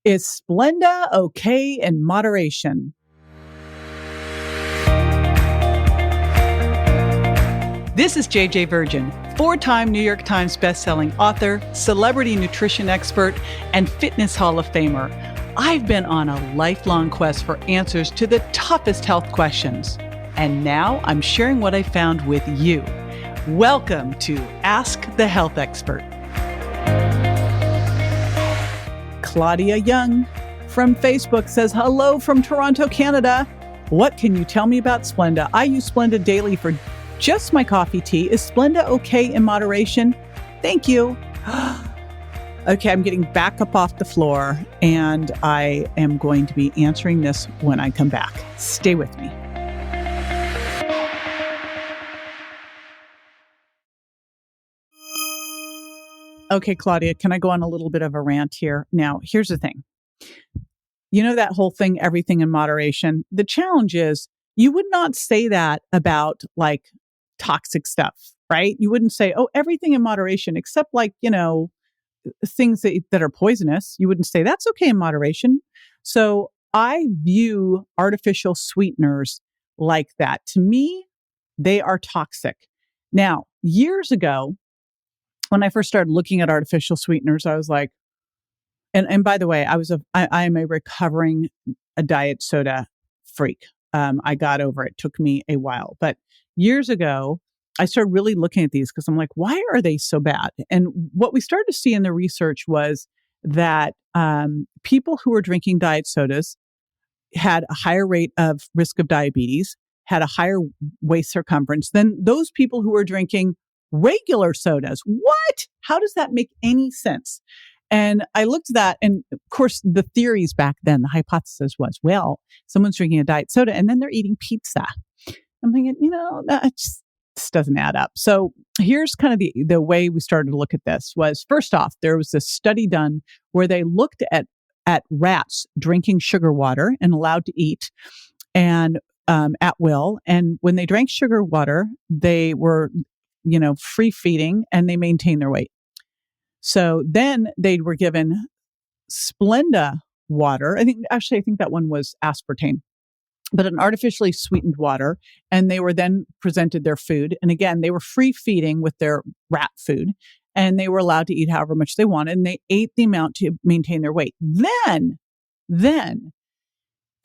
Is Splenda okay in moderation? This is JJ Virgin, 4-time New York Times bestselling author, celebrity nutrition expert, and fitness Hall of Famer. I've been on a lifelong quest for answers to the toughest health questions. And now I'm sharing what I found with you. Welcome to Ask the Health Expert. Claudia Young from Facebook says, hello from Toronto, Canada. What can you tell me about Splenda? I use Splenda daily for just my coffee tea. Is Splenda okay in moderation? Thank you. Okay, I'm getting back up off the floor and I am going to be answering this when I come back. Stay with me. Okay, Claudia, can I go on a little bit of a rant here? Now, here's the thing. You know that whole thing, everything in moderation? The challenge is you would not say that about like toxic stuff, right? You wouldn't say, oh, everything in moderation, except like, things that are poisonous. You wouldn't say that's okay in moderation. So I view artificial sweeteners like that. To me, they are toxic. Now, years ago, when I first started looking at artificial sweeteners, I was like, and by the way, I am a recovering diet soda freak. I got over it. Took me a while, but years ago, I started really looking at these because I'm like, why are they so bad? And what we started to see in the research was that people who were drinking diet sodas had a higher rate of risk of diabetes, had a higher waist circumference than those people who were drinking regular sodas. What? How does that make any sense? And I looked at that, and of course, the theories back then, the hypothesis was, well, someone's drinking a diet soda and then they're eating pizza. I'm thinking, that just doesn't add up. So here's kind of the way we started to look at this was, first off, there was this study done where they looked at rats drinking sugar water and allowed to eat and at will. And when they drank sugar water, they were, free feeding and they maintained their weight. So then they were given Splenda water. I think that one was aspartame, but an artificially sweetened water. And they were then presented their food. And again, they were free feeding with their rat food and they were allowed to eat however much they wanted. And they ate the amount to maintain their weight. Then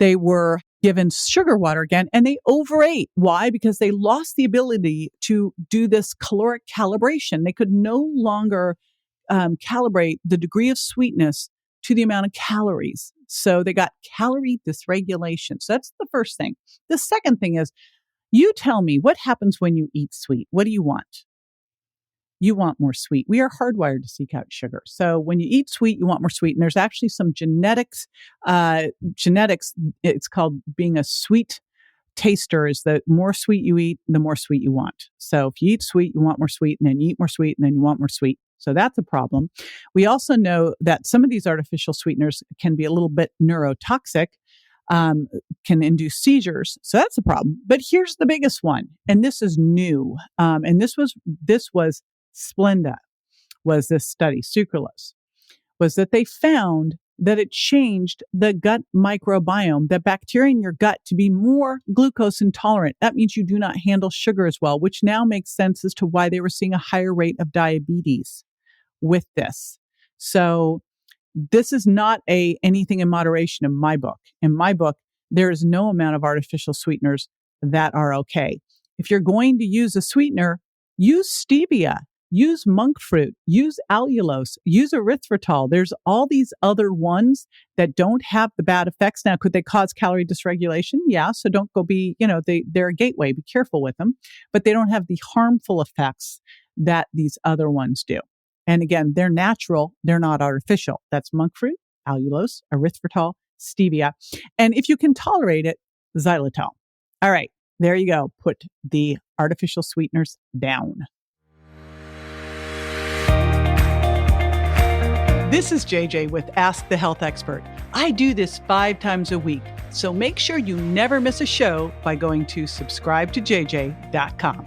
they were given sugar water again and they overate. Why? Because they lost the ability to do this caloric calibration. They could no longer calibrate the degree of sweetness to the amount of calories. So they got calorie dysregulation. So that's the first thing. The second thing is, you tell me what happens when you eat sweet. What do you want? You want more sweet. We are hardwired to seek out sugar. So when you eat sweet, you want more sweet. And there's actually some genetics, it's called being a sweet taster, is the more sweet you eat, the more sweet you want. So if you eat sweet, you want more sweet, and then you eat more sweet, and then you want more sweet. So that's a problem. We also know that some of these artificial sweeteners can be a little bit neurotoxic, can induce seizures. So that's a problem. But here's the biggest one, and this is new. And this was Splenda, was this study, sucralose, was that they found that it changed the gut microbiome, the bacteria in your gut, to be more glucose intolerant. That means you do not handle sugar as well, which now makes sense as to why they were seeing a higher rate of diabetes with this. So this is not anything in moderation in my book. In my book, there is no amount of artificial sweeteners that are okay. If you're going to use a sweetener, use stevia. Use monk fruit, use allulose, use erythritol. There's all these other ones that don't have the bad effects. Now, could they cause calorie dysregulation? Yeah. So don't go they're a gateway. Be careful with them, but they don't have the harmful effects that these other ones do. And again, they're natural. They're not artificial. That's monk fruit, allulose, erythritol, stevia. And if you can tolerate it, xylitol. All right. There you go. Put the artificial sweeteners down. This is JJ with Ask the Health Expert. I do this 5 times a week, so make sure you never miss a show by going to subscribetojj.com.